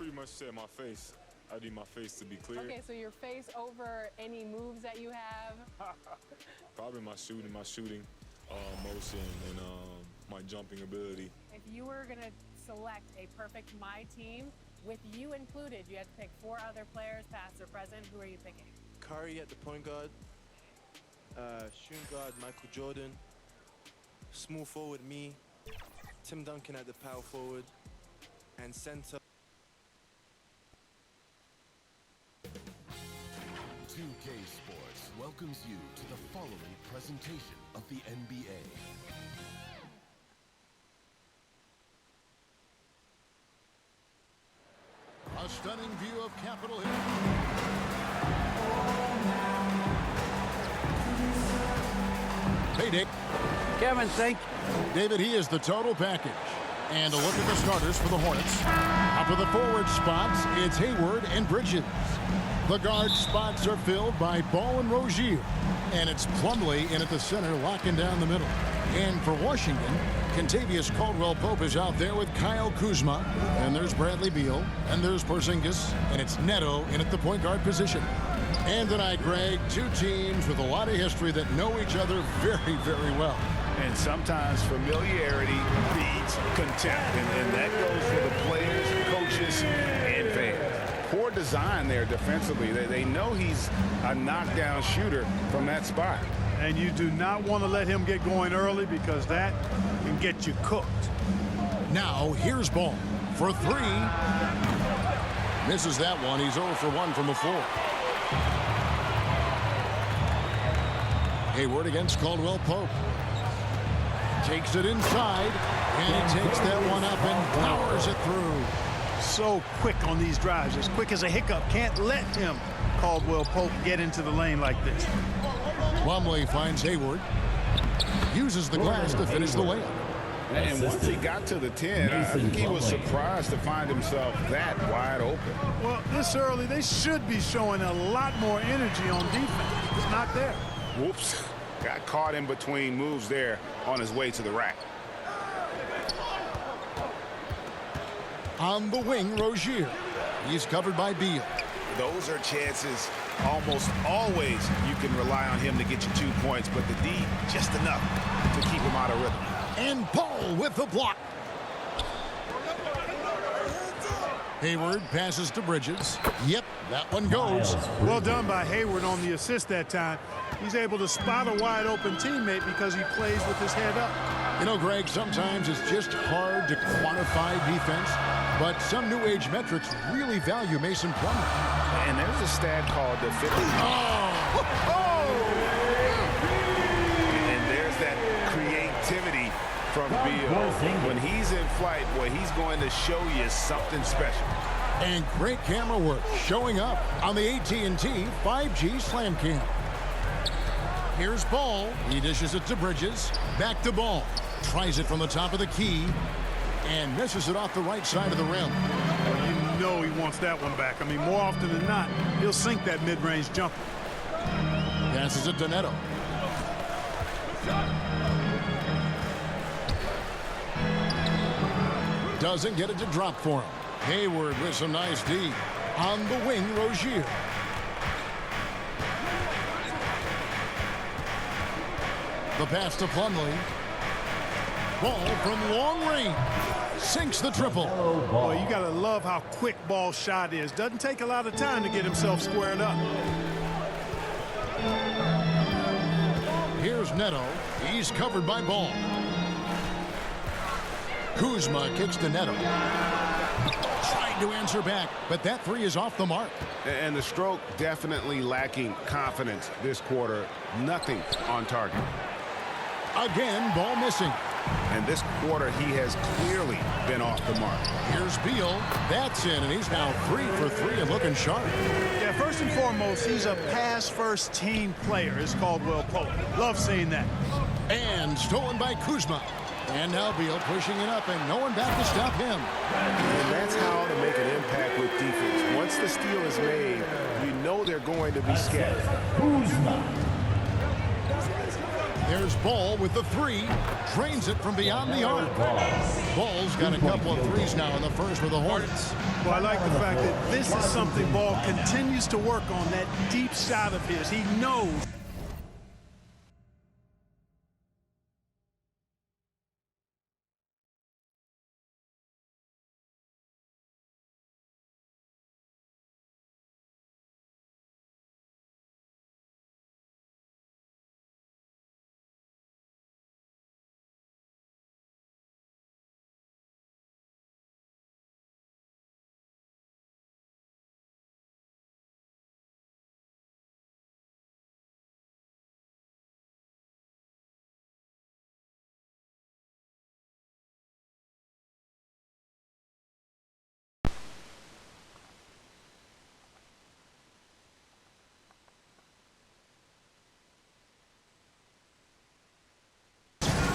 pretty much said my face. I need my face to be clear. Okay, so your face over any moves that you have? Probably my shooting motion, and my jumping ability. If you were going to select a perfect My Team, with you included, you had to pick 4 other players, past or present. Who are you picking? Curry at the point guard, shooting guard Michael Jordan, small forward me, Tim Duncan at the power forward, and center. 2K Sports welcomes you to the following presentation of the NBA. A stunning view of Capitol Hill. Hey, Dick. Kevin, thank you. David, he is the total package. And a look at the starters for the Hornets. Up to the forward spots, it's Hayward and Bridges. The guard spots are filled by Ball and Rozier. And it's Plumlee in at the center, locking down the middle. And for Washington, Kentavious Caldwell-Pope is out there with Kyle Kuzma. And there's Bradley Beal. And there's Porzingis. And it's Neto in at the point guard position. And tonight, Greg, 2 teams with a lot of history that know each other very, very well. And sometimes familiarity breeds contempt. And that goes for the players, coaches, and fans. Poor design there defensively. They know he's a knockdown shooter from that spot. And you do not want to let him get going early because that can get you cooked. Now, here's Ball for 3. Misses that one. He's 0 for 1 from the floor. Hayward against Caldwell-Pope. Takes it inside, and he takes that one up and powers it through. So quick on these drives, as quick as a hiccup. Can't let him, Caldwell-Pope, get into the lane like this. Plumlee finds Hayward. Uses the glass to finish the layup. And once he got to the 10, I think he was surprised to find himself that wide open. Well, this early, they should be showing a lot more energy on defense. It's not there. Whoops. Got caught in between moves there on his way to the rack. On the wing, Rozier. He's covered by Beal. Those are chances almost always you can rely on him to get you 2 points, but the D just enough to keep him out of rhythm. And Paul with the block. Hayward passes to Bridges. Yep, that one goes. Well done by Hayward on the assist that time. He's able to spot a wide open teammate because he plays with his head up. You know, Greg, sometimes it's just hard to quantify defense, but some new age metrics really value Mason Plumlee. And there's a stat called the 50. And there's that creativity from Beal. When he's in flight, boy, he's going to show you something special. And great camera work showing up on the AT&T 5G Slam Cam. Here's Ball. He dishes it to Bridges. Back to Ball. Tries it from the top of the key. And misses it off the right side of the rim. You know he wants that one back. I mean, more often than not, he'll sink that mid-range jumper. Passes it to Neto. Doesn't get it to drop for him. Hayward with some nice D. On the wing, Rozier. The pass to Plumlee. Ball from long range. Sinks the triple. Boy, you got to love how quick Ball's shot is. Doesn't take a lot of time to get himself squared up. Here's Neto. He's covered by Ball. Kuzma kicks to Neto. Trying to answer back, but that 3 is off the mark. And the stroke definitely lacking confidence this quarter. Nothing on target. Again, Ball missing. And this quarter, he has clearly been off the mark. Here's Beal. That's in, and he's now 3 for 3 and looking sharp. Yeah, first and foremost, he's a pass-first team player, is Caldwell-Pope. Love seeing that. And stolen by Kuzma. And now Beal pushing it up, and no one back to stop him. And that's how to make an impact with defense. Once the steal is made, you know they're going to be scattered. There's Ball with the three. Drains it from beyond the arc. Ball's got a couple of threes now in the first for the Hornets. Well, I like the fact that this is something Ball continues to work on, that deep shot of his. He knows.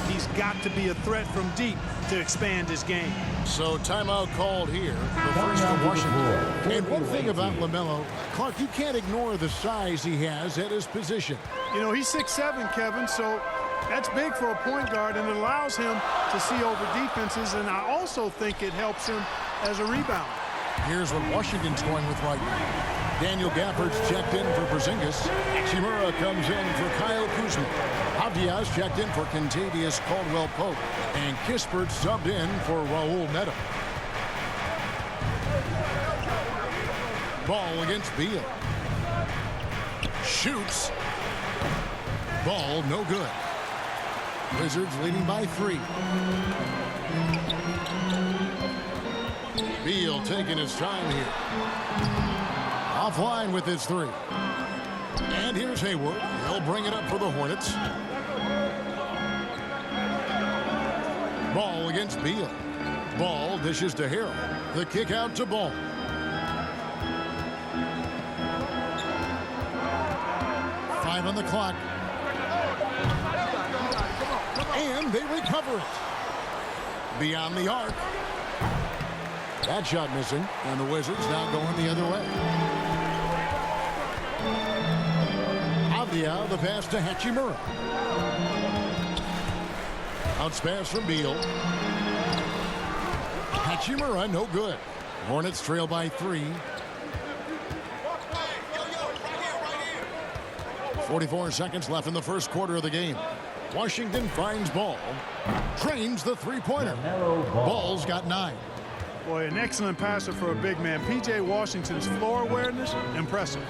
He's got to be a threat from deep to expand his game. So timeout called here. The first for Washington. And one thing about LaMelo, Clark, you can't ignore the size he has at his position. You know, he's 6'7", Kevin, so that's big for a point guard, and it allows him to see over defenses, and I also think it helps him as a rebounder. Here's what Washington's going with right now. Daniel Gafford's checked in for Porzingis. Chimura comes in for Kyle Kuzma. Abdias checked in for Kentavious Caldwell-Pope. And Kispert subbed in for Raul Neto. Ball against Beal. Shoots. Ball no good. Wizards leading by 3. Beal taking his time here. Offline with his 3. And here's Hayward. He'll bring it up for the Hornets. Ball against Beal. Ball dishes to Harrell. The kick out to Ball. Five on the clock. And they recover it. Beyond the arc. That shot missing, and the Wizards now going the other way. Avdia, the pass to Hachimura. Bounce pass from Beal. Hachimura, no good. Hornets trail by 3. 44 seconds left in the first quarter of the game. Washington finds Ball. Drains the three-pointer. Ball's got 9. Boy, an excellent passer for a big man. P.J. Washington's floor awareness, impressive.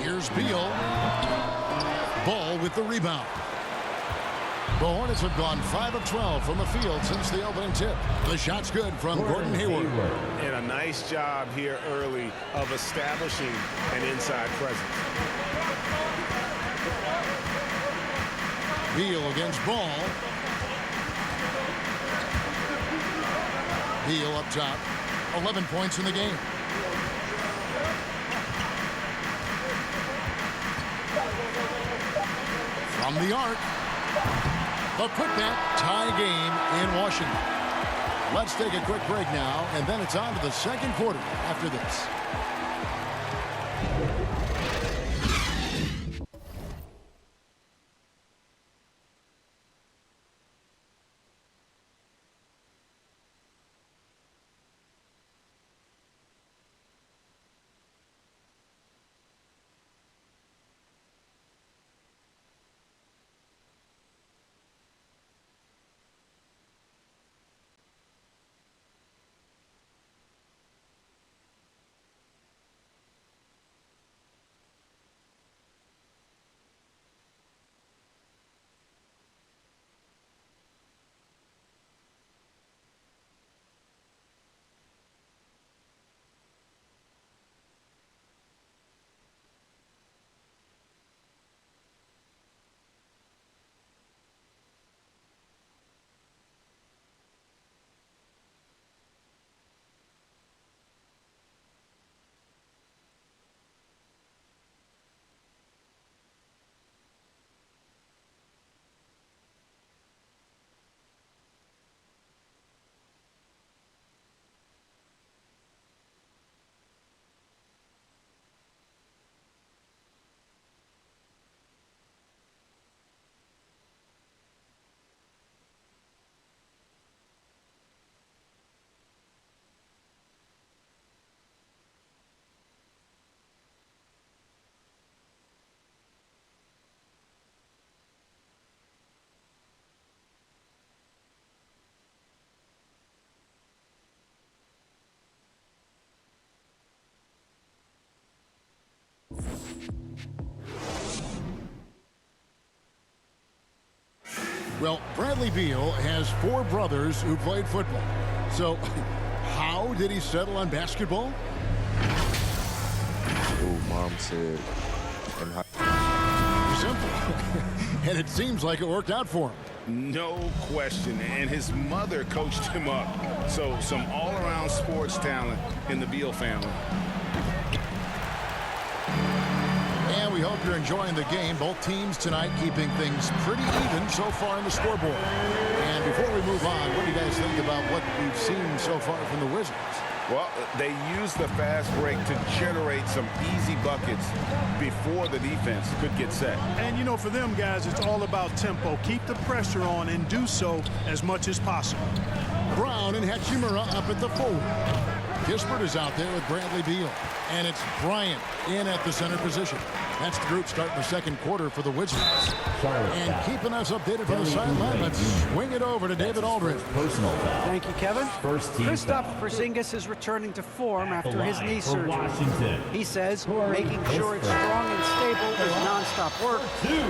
Here's Beal. Ball with the rebound. The Hornets have gone 5 of 12 from the field since the opening tip. The shot's good from Gordon Hayward. And a nice job here early of establishing an inside presence. Beal against Ball. Beal up top. 11 points in the game. From the arc. The putback, tie game in Washington. Let's take a quick break now, and then it's on to the second quarter after this. Well, Bradley Beal has 4 brothers who played football. So how did he settle on basketball? Oh, Mom said. Simple. And it seems like it worked out for him. No question. And his mother coached him up. So some all-around sports talent in the Beal family. And we hope you're enjoying the game. Both teams tonight keeping things pretty even so far in the scoreboard. And before we move on, what do you guys think about what we've seen so far from the Wizards? Well, they used the fast break to generate some easy buckets before the defense could get set. And, you know, for them guys, it's all about tempo. Keep the pressure on and do so as much as possible. Brown and Hachimura up at the forward. Kispert is out there with Bradley Beal. And it's Bryant in at the center position. That's the group starting the second quarter for the Wizards. And keeping us updated from the sideline, let's swing it over to David Aldridge. Thank you, Kevin. Kristaps Porzingis is returning to form after his knee surgery. He says making sure it's strong and stable is nonstop work.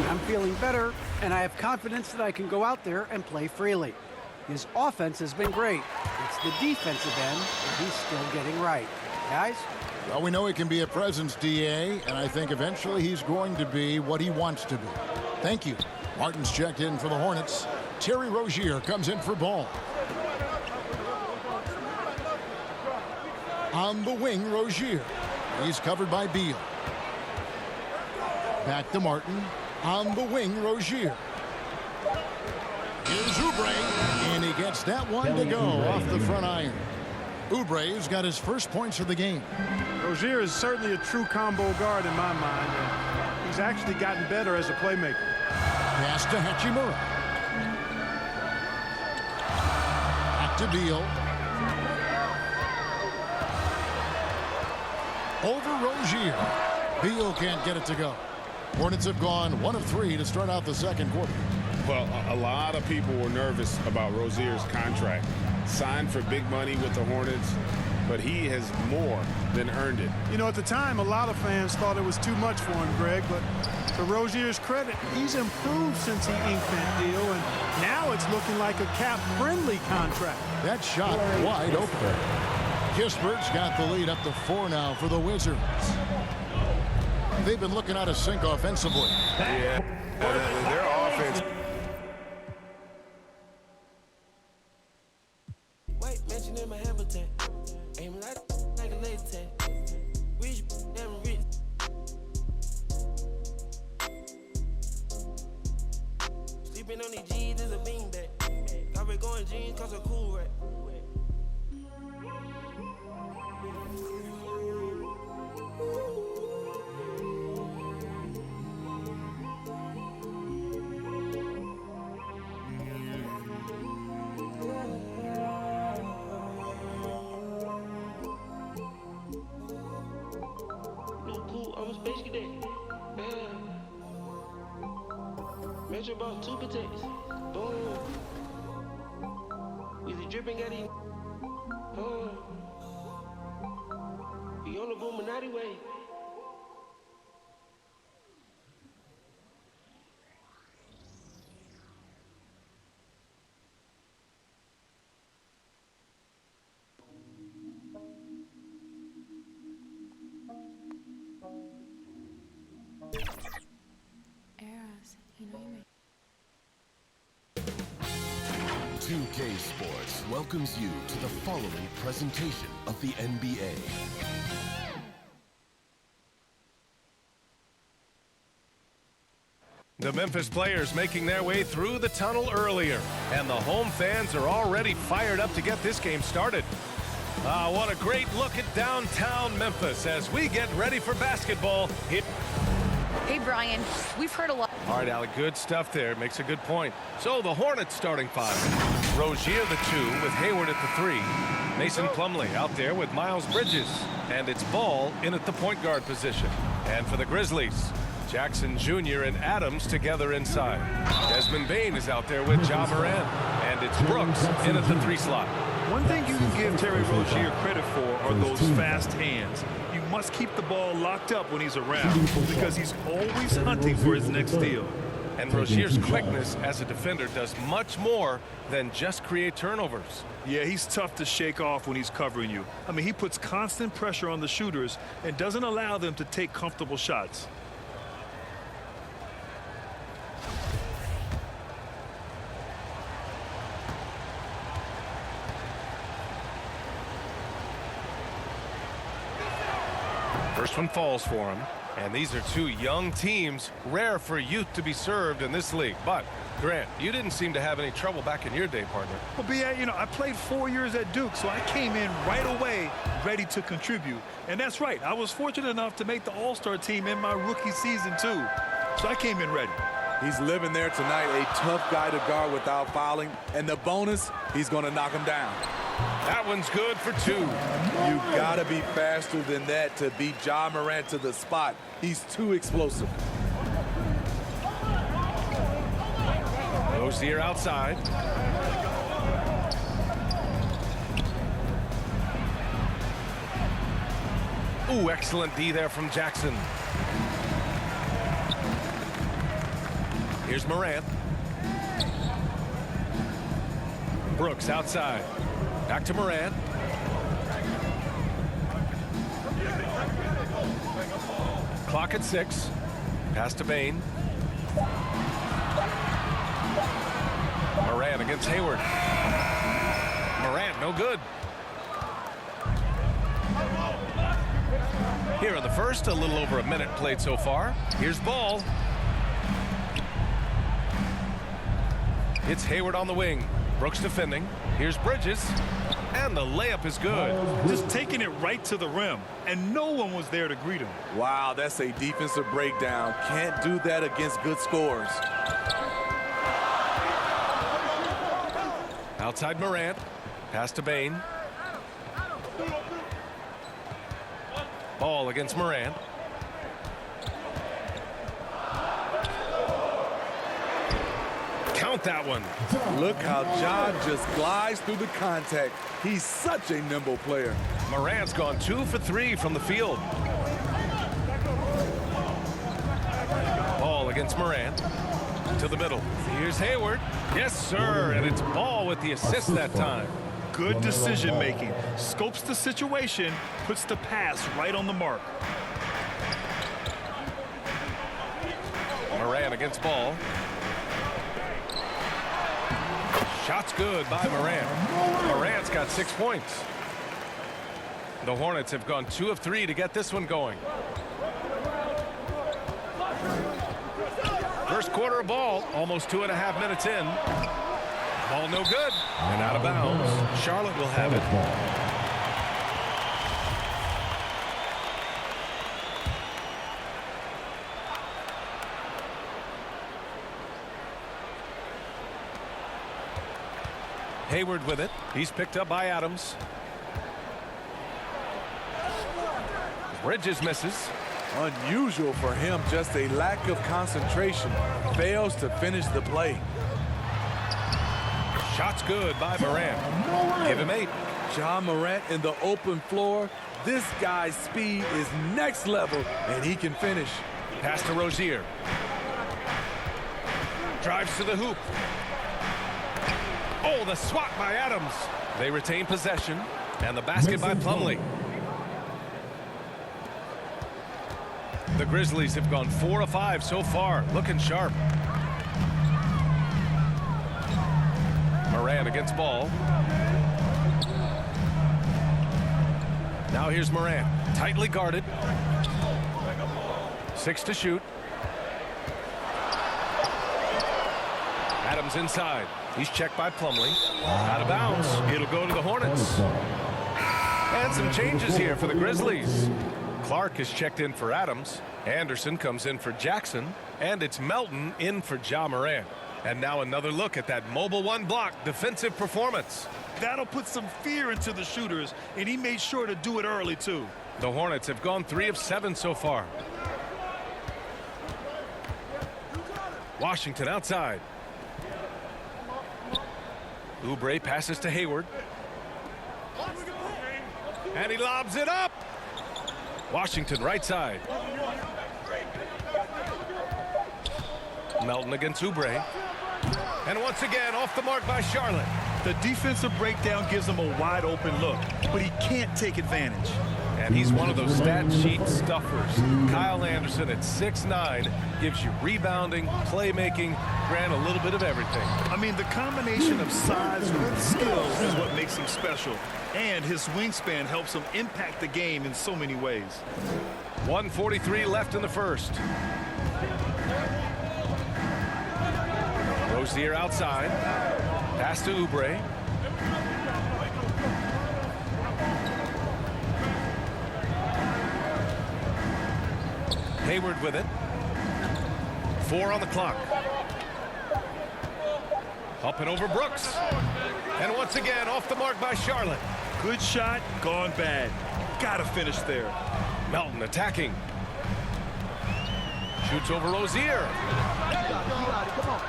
I'm feeling better, and I have confidence that I can go out there and play freely. His offense has been great. It's the defensive end that he's still getting right. Guys? Well, we know he can be a presence, DA, and I think eventually he's going to be what he wants to be. Thank you. Martin's checked in for the Hornets. Terry Rozier comes in for Ball. On the wing, Rozier. He's covered by Beal. Back to Martin. On the wing, Rozier. Here's Oubre, and he gets that one to go off the front iron. Oubre's got his first points of the game. Rozier is certainly a true combo guard in my mind. And he's actually gotten better as a playmaker. Pass to Hachimura. Back to Beal. Over Rozier. Beal can't get it to go. Hornets have gone 1 of 3 to start out the second quarter. Well, a lot of people were nervous about Rozier's contract. Signed for big money with the Hornets, but he has more than earned it. You know, at the time, a lot of fans thought it was too much for him, Greg, but to Rozier's credit, he's improved since he inked that deal, and now it's looking like a cap-friendly contract. That shot wide open. Kispert's got the lead up to 4 now for the Wizards. They've been looking out of sync offensively. Yeah, their offense. White mansion in my habitat. Aim like a latex. Rich, damn rich. Sleeping on these G's is a beanbag. Got red going jeans cause a cool rack. Metro bought 2 potatoes. Boom. Weezy dripping at him. He on the Boominati way. You know you may. 2K Sports welcomes you to the following presentation of the NBA. The Memphis players making their way through the tunnel earlier, and the home fans are already fired up to get this game started. What a great look at downtown Memphis as we get ready for basketball. Hey, Brian, we've heard a lot. All right, Alec, good stuff there. Makes a good point. So the Hornets starting 5. Rozier the 2 with Hayward at the 3. Mason Plumlee out there with Miles Bridges. And it's Ball in at the point guard position. And for the Grizzlies, Jackson Jr. and Adams together inside. Desmond Bane is out there with Ja Morant. And it's Brooks in at the 3 slot. One thing you can give Terry Rozier credit for are those fast hands. You must keep the ball locked up when he's around because he's always hunting for his next steal. And Rozier's quickness as a defender does much more than just create turnovers. Yeah, he's tough to shake off when he's covering you. I mean, he puts constant pressure on the shooters and doesn't allow them to take comfortable shots. First one falls for him. And these are two young teams, rare for youth to be served in this league. But, Grant, you didn't seem to have any trouble back in your day, partner. Well, B.A., you know, I played 4 years at Duke, so I came in right away ready to contribute. And that's right. I was fortunate enough to make the All-Star team in my rookie season, too. So I came in ready. He's living there tonight, a tough guy to guard without fouling. And the bonus, he's going to knock him down. That one's good for two. You got to be faster than that to beat Ja Morant to the spot. He's too explosive. Rozier outside. Ooh, excellent D there from Jackson. Here's Morant. Brooks outside. Back to Morant. Clock at 6. Pass to Bain. Morant against Hayward. Morant, no good. Here in the first, a little over a minute played so far. Here's Ball. It's Hayward on the wing. Brooks defending. Here's Bridges. And the layup is good. Just taking it right to the rim, and no one was there to greet him. Wow, that's a defensive breakdown. Can't do that against good scores. Outside Morant. Pass to Bain. Ball against Morant. Count that one. Look how Ja just glides through the contact. He's such a nimble player. Morant's gone 2 for 3 from the field. Ball against Morant. To the middle. Here's Hayward. Yes, sir. And it's Ball with the assist that time. Good decision making. Scopes the situation, puts the pass right on the mark. Morant against Ball. Shot's good by Morant. Morant's got 6 points. The Hornets have gone 2 of 3 to get this one going. First quarter of ball, almost 2.5 minutes in. Ball no good and out of bounds. Charlotte will have it. Hayward with it. He's picked up by Adams. Bridges misses. Unusual for him, just a lack of concentration. Fails to finish the play. Shot's good by Morant. Give him 8. Ja Morant in the open floor. This guy's speed is next level, and he can finish. Pass to Rozier. Drives to the hoop. Oh, the swat by Adams. They retain possession, and the basket by Plumlee. The Grizzlies have gone 4 of 5 so far, looking sharp. Morant against Ball. Now here's Morant, tightly guarded. 6 to shoot. Adams inside. He's checked by Plumlee. Out of bounds. It'll go to the Hornets. And some changes here for the Grizzlies. Clark is checked in for Adams. Anderson comes in for Jackson. And it's Melton in for Ja Morant. And now another look at that mobile 1 block defensive performance. That'll put some fear into the shooters, and he made sure to do it early, too. The Hornets have gone 3 of 7 so far. Washington outside. Oubre passes to Hayward. And he lobs it up. Washington right side. Melton against Oubre. And once again, off the mark by Charlotte. The defensive breakdown gives him a wide open look, but he can't take advantage. And he's one of those stat sheet stuffers. Kyle Anderson at 6'9" gives you rebounding, playmaking, ran a little bit of everything. I mean, the combination of size with skills is what makes him special. And his wingspan helps him impact the game in so many ways. 1:43 left in the first. Rozier outside. Pass to Oubre. Hayward with it. 4 on the clock. Up and over Brooks. And once again, off the mark by Charlotte. Good shot, gone bad. Gotta finish there. Melton attacking. Shoots over Rozier.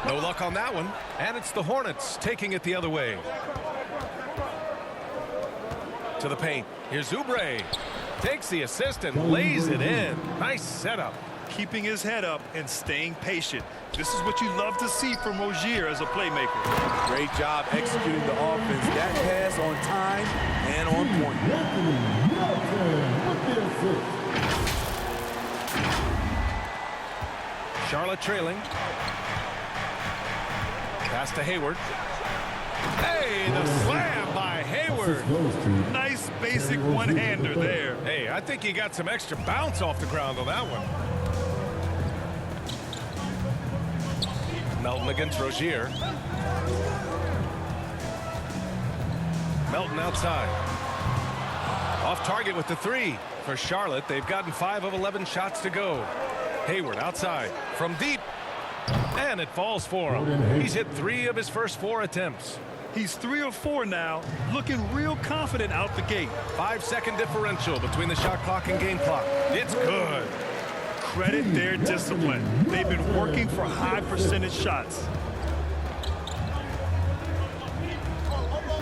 No luck on that one. And it's the Hornets taking it the other way. To the paint. Here's Oubre. Takes the assist and lays it in. Nice setup. Keeping his head up and staying patient. This is what you love to see from Rozier as a playmaker. Great job executing the offense. That pass on time and on point. Charlotte trailing. Pass to Hayward. Hey, the slam by Hayward. Nice basic one-hander there. Hey, I think he got some extra bounce off the ground on that one. Melton against Rozier. Melton outside. Off target with the 3 for Charlotte. They've gotten 5 of 11 shots to go. Hayward outside from deep. And it falls for him. He's hit 3 of his first 4 attempts. He's 3 of 4 now, looking real confident out the gate. 5-second differential between the shot clock and game clock. It's good. Credit their discipline. They've been working for high percentage shots.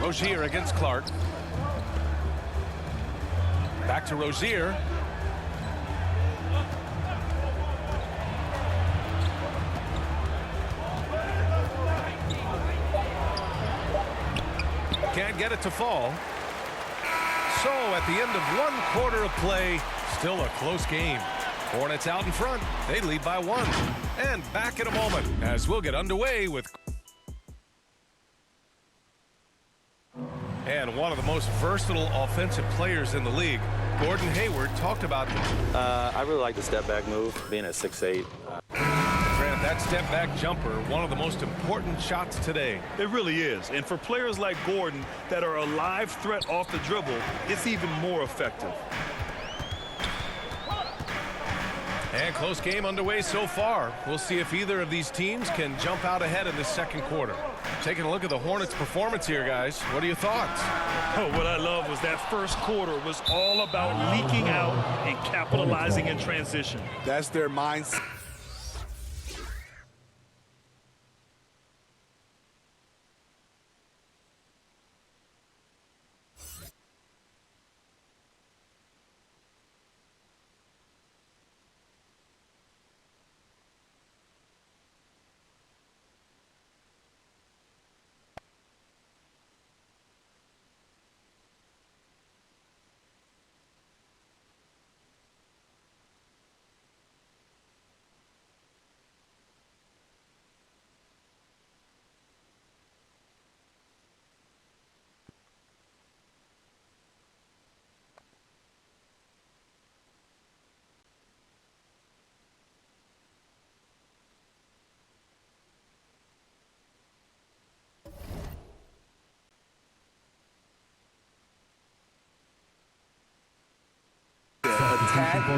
Rozier against Clark. Back to Rozier. Can't get it to fall. So at the end of 1 quarter of play, still a close game. Hornets out in front. They lead by 1. And back in a moment as we'll get underway with... And one of the most versatile offensive players in the league, Gordon Hayward, talked about... I really like the step-back move, being at 6'8". Grant, that step-back jumper, one of the most important shots today. It really is. And for players like Gordon that are a live threat off the dribble, it's even more effective. And close game underway so far. We'll see if either of these teams can jump out ahead in this second quarter. Taking a look at the Hornets' performance here, guys. What are your thoughts? Oh, what I love was that first quarter was all about leaking out and capitalizing in transition. That's their mindset.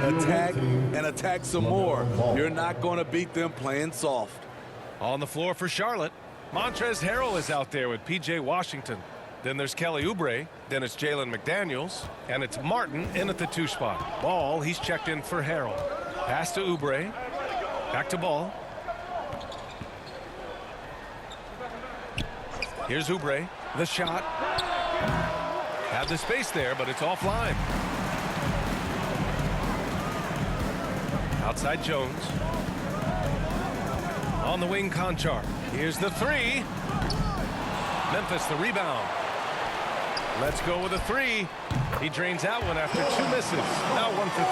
Attack, and attack some more. You're not going to beat them playing soft. On the floor for Charlotte, Montrezl Harrell is out there with P.J. Washington. Then there's Kelly Oubre. Then it's Jalen McDaniels. And it's Martin in at the 2 spot. Ball, he's checked in for Harrell. Pass to Oubre. Back to Ball. Here's Oubre. The shot. Had the space there, but it's offline. Outside Jones. On the wing, Conchar. Here's the three. Memphis, the rebound. Let's go with a three. He drains out one after 2 misses. Now 1 for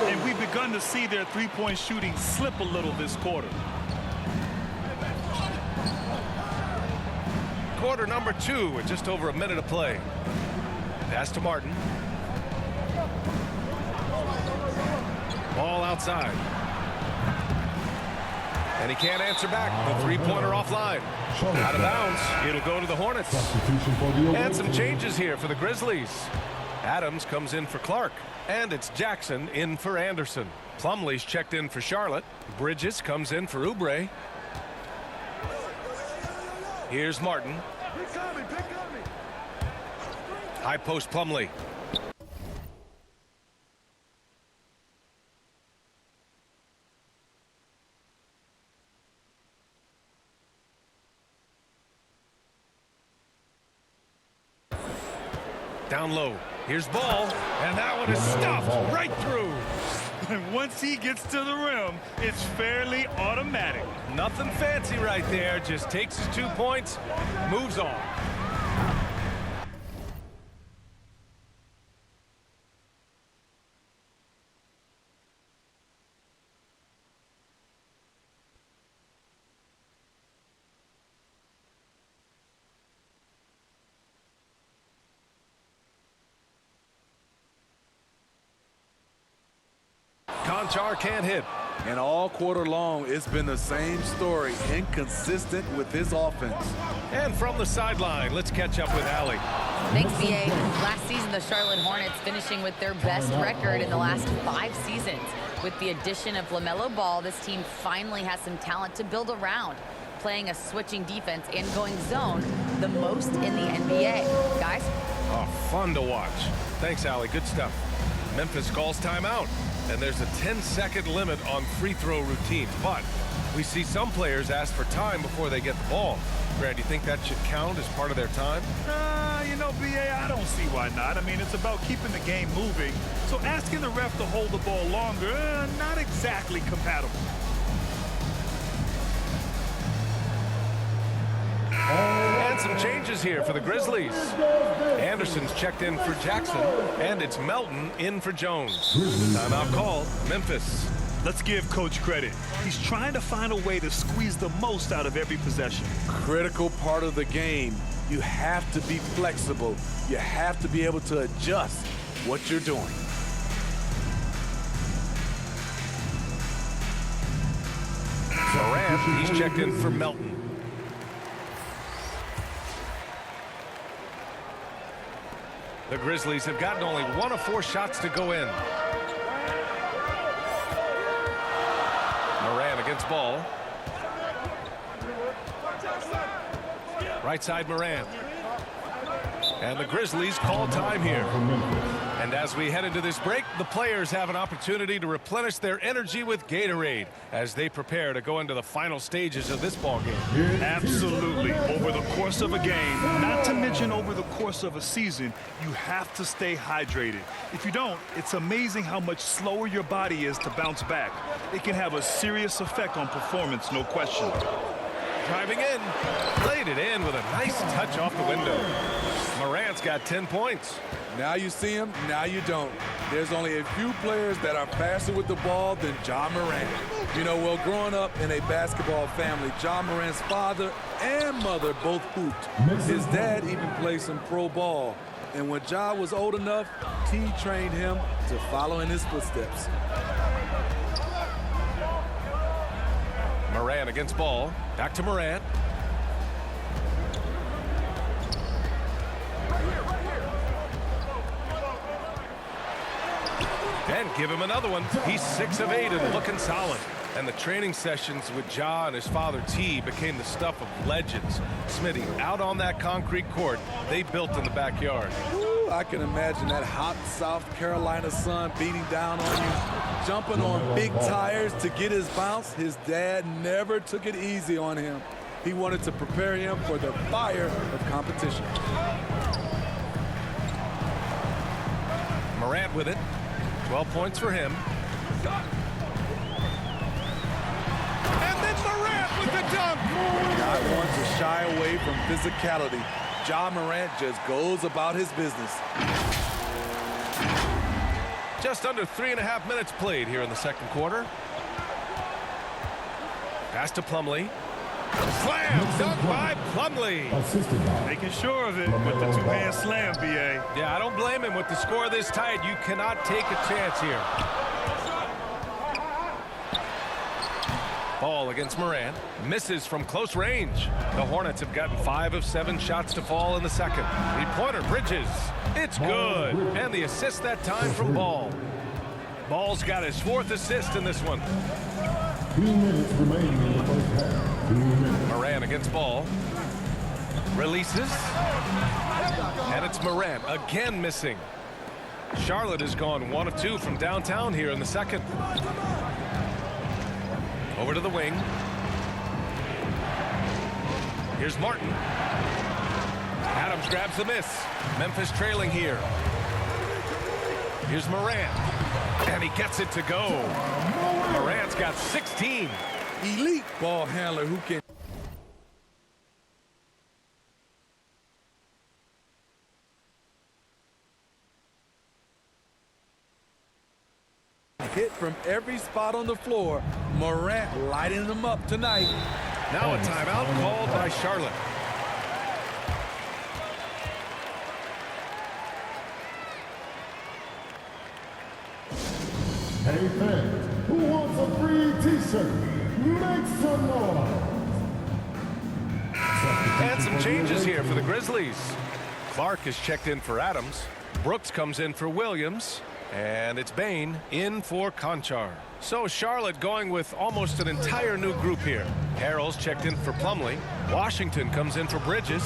3. And we've begun to see their three-point shooting slip a little this quarter. Quarter number 2 with just over a minute of play. Pass to Martin. Ball outside. And he can't answer back. The three-pointer offline. Out of bounds. It'll go to the Hornets. And some changes here for the Grizzlies. Adams comes in for Clark. And it's Jackson in for Anderson. Plumlee's checked in for Charlotte. Bridges comes in for Oubre. Here's Martin. High post Plumlee. Down low. Here's Ball. And that one is stuffed right through. And once he gets to the rim, it's fairly automatic. Nothing fancy right there. Just takes his 2 points, moves on. Conchar can't hit. And all quarter long, it's been the same story, inconsistent with his offense. And from the sideline, let's catch up with Allie. Thanks, BA. Last season, the Charlotte Hornets finishing with their best record in the last 5 seasons. With the addition of LaMelo Ball, this team finally has some talent to build around, playing a switching defense and going zone the most in the NBA. Guys? Oh, fun to watch. Thanks, Allie. Good stuff. Memphis calls timeout. And there's a 10-second limit on free throw routines. But we see some players ask for time before they get the ball. Brad, do you think that should count as part of their time? You know, BA, I don't see why not. I mean, it's about keeping the game moving. So asking the ref to hold the ball longer, not exactly compatible. And some changes here for the Grizzlies. Anderson's checked in for Jackson, and it's Melton in for Jones. Timeout call, Memphis. Let's give Coach credit. He's trying to find a way to squeeze the most out of every possession. Critical part of the game. You have to be flexible. You have to be able to adjust what you're doing. Morant, he's checked in for Melton. The Grizzlies have gotten only 1 of 4 shots to go in. Moran against Ball. Right side Moran. And the Grizzlies call time here. And as we head into this break, the players have an opportunity to replenish their energy with Gatorade as they prepare to go into the final stages of this ball game. Absolutely. Over the course of a game, not to mention over the course of a season, you have to stay hydrated. If you don't, it's amazing how much slower your body is to bounce back. It can have a serious effect on performance, no question. Driving in, laid it in with a nice touch off the window. Morant's got 10 points. Now you see him, now you don't. There's only a few players that are faster with the ball than Ja Morant. You know, well, growing up in a basketball family, Ja Morant's father and mother both hooped. His dad even played some pro ball. And when Ja was old enough, he trained him to follow in his footsteps. Morant against Ball. Back to Morant. And give him another one. He's 6 of 8 and looking solid. And the training sessions with Ja and his father T became the stuff of legends. Smitty, out on that concrete court they built in the backyard. Ooh, I can imagine that hot South Carolina sun beating down on you, jumping on big tires to get his bounce. His dad never took it easy on him. He wanted to prepare him for the fire of competition. Morant with it. 12 points for him. And then Morant with the dunk. Not one to shy away from physicality. Ja Morant just goes about his business. Just under 3.5 minutes played here in the second quarter. Pass to Plumlee. Slam dunk by Plumlee. Making sure of it with the two-hand slam, B.A. Yeah, I don't blame him. With the score this tight, you cannot take a chance here. Ball against Morant. Misses from close range. The Hornets have gotten 5 of 7 shots to fall in the second. Three-pointer, Bridges. It's good. And the assist that time from Ball. Ball's got his 4th assist in this one. 2 minutes remaining in the first half. 2 minutes. Morant against Ball. Releases. And it's Morant again missing. Charlotte has gone 1 of 2 from downtown here in the second. Over to the wing. Here's Martin. Adams grabs the miss. Memphis trailing here. Here's Morant. And he gets it to go. Morant's got 16. Elite ball handler who can hit from every spot on the floor. Morant lighting them up tonight. Now a timeout called by Charlotte. Hey fans, who wants a free t-shirt? Make some noise. And some changes here for the Grizzlies. Clark is checked in for Adams. Brooks comes in for Williams. And it's Bain in for Conchar. So Charlotte going with almost an entire new group here. Harrell's checked in for Plumlee. Washington comes in for Bridges.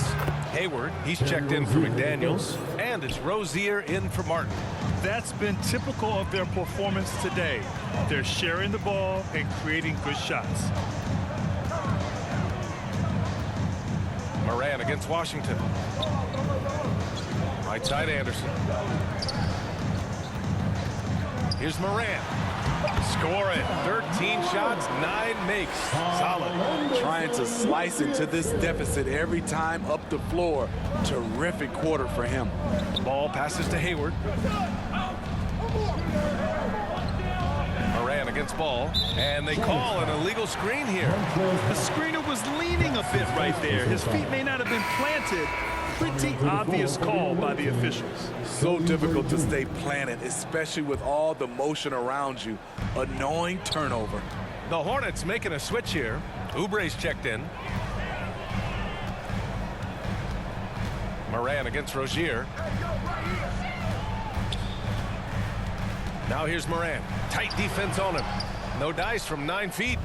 Hayward, he's checked in for McDaniels. And it's Rozier in for Martin. That's been typical of their performance today. They're sharing the ball and creating good shots. Morant against Washington. Right side Anderson. Here's Morant. Score it. 13 shots, 9 makes. Solid. trying to slice into this deficit every time up the floor. Terrific quarter for him. Ball passes to Hayward. Morant against Ball. And they call an illegal screen here. The screener was leaning a bit right there. His feet may not have been planted. Pretty obvious call by the officials. So difficult to stay planted, especially with all the motion around you. Annoying turnover. The Hornets making a switch here. Oubre's checked in. Morant against Rozier. Now here's Morant. Tight defense on him. No dice from 9 feet.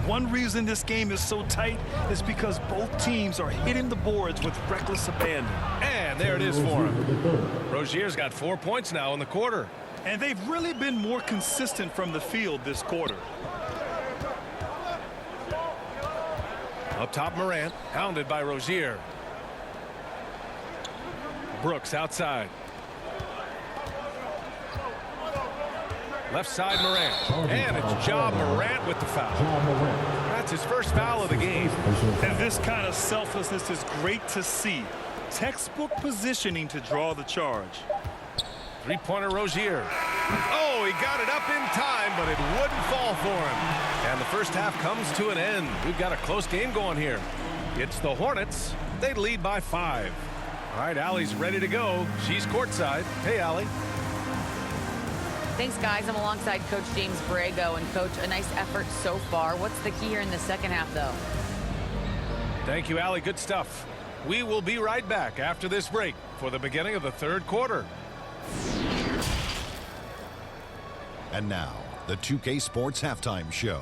One reason this game is so tight is because both teams are hitting the boards with reckless abandon. And there it is for him. Rozier's got 4 points now in the quarter. And they've really been more consistent from the field this quarter. Up top, Morant, hounded by Rozier. Brooks outside. Left side, Morant. And it's Ja Morant with the foul. That's his first foul of the game. And this kind of selflessness is great to see. Textbook positioning to draw the charge. Three-pointer Rozier. Oh, he got it up in time, but it wouldn't fall for him. And the first half comes to an end. We've got a close game going here. It's the Hornets. They lead by 5. All right, Allie's ready to go. She's courtside. Hey, Allie. Thanks, guys. I'm alongside Coach James Borrego. And, Coach, a nice effort so far. What's the key here in the second half, though? Thank you, Allie. Good stuff. We will be right back after this break for the beginning of the third quarter. And now, the 2K Sports Halftime Show.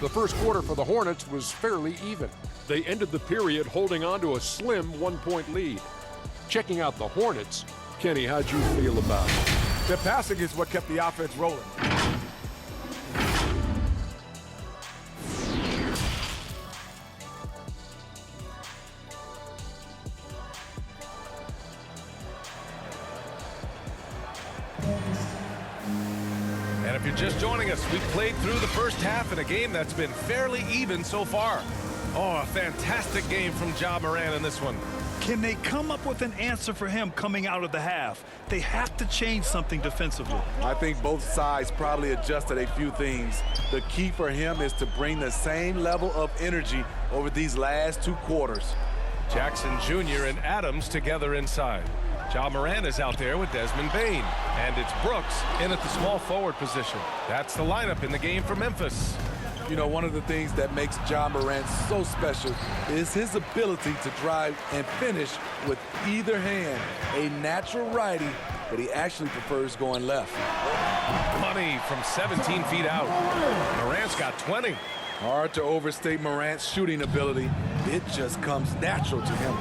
The first quarter for the Hornets was fairly even. They ended the period holding on to a slim 1-point lead. Checking out the Hornets, Kenny, how'd you feel about it? Their passing is what kept the offense rolling. you're just joining us, we've played through the first half in a game that's been fairly even so far. Oh, a fantastic game from Ja Morant in this one. Can they come up with an answer for him coming out of the half? They have to change something defensively. I think both sides probably adjusted a few things. The key for him is to bring the same level of energy over these last 2 quarters. Jackson Jr. and Adams together inside. Ja Morant is out there with Desmond Bane. And it's Brooks in at the small forward position. That's the lineup in the game for Memphis. You know, one of the things that makes Ja Morant so special is his ability to drive and finish with either hand. A natural righty, but he actually prefers going left. Money from 17 feet out. Morant's got 20. Hard to overstate Morant's shooting ability. It just comes natural to him.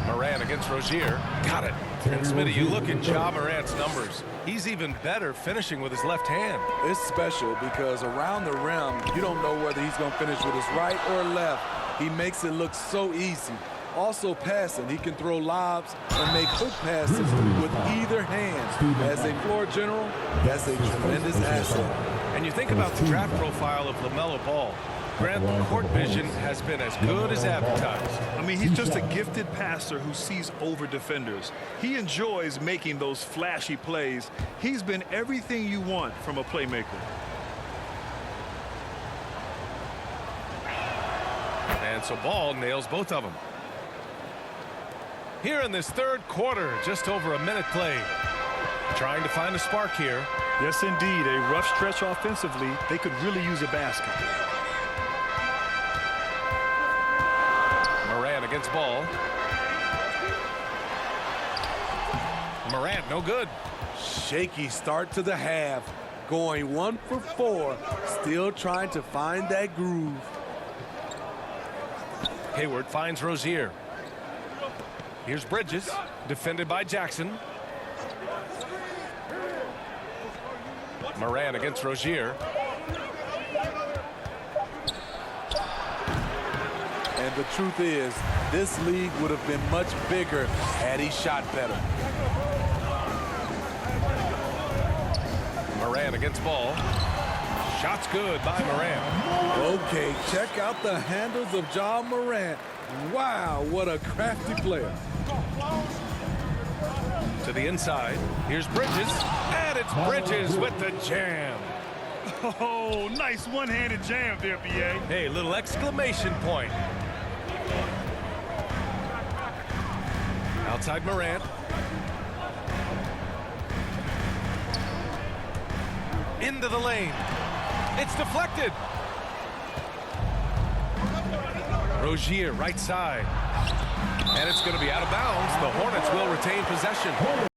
Morant against Rozier. Got it. And Smitty, you look at Ja Morant's numbers. He's even better finishing with his left hand. It's special because around the rim, you don't know whether he's going to finish with his right or left. He makes it look so easy. Also passing, he can throw lobs and make hook passes with either hand. As a floor general, that's a tremendous asset. And you think about the draft profile of LaMelo Ball. Grant, the court vision has been as good as advertised. I mean, he's just a gifted passer who sees over defenders. He enjoys making those flashy plays. He's been everything you want from a playmaker. And so Ball nails both of them. Here in this third quarter, just over a minute played. Trying to find a spark here. Yes, indeed. A rough stretch offensively. They could really use a basket. Morant against Ball. Morant, no good. Shaky start to the half. Going 1 for 4. Still trying to find that groove. Hayward finds Rozier. Here's Bridges, defended by Jackson. Morant against Rozier. And the truth is, this league would have been much bigger had he shot better. Morant against Ball. Shot's good by Morant. Okay, check out the handles of Ja Morant. Wow, what a crafty player. To the inside. Here's Bridges. And it's Bridges with the jam. Oh, nice one-handed jam there, B.A. Hey, little exclamation point. Outside Morant. Into the lane. It's deflected. Rozier, right side. And it's going to be out of bounds. The Hornets will retain possession.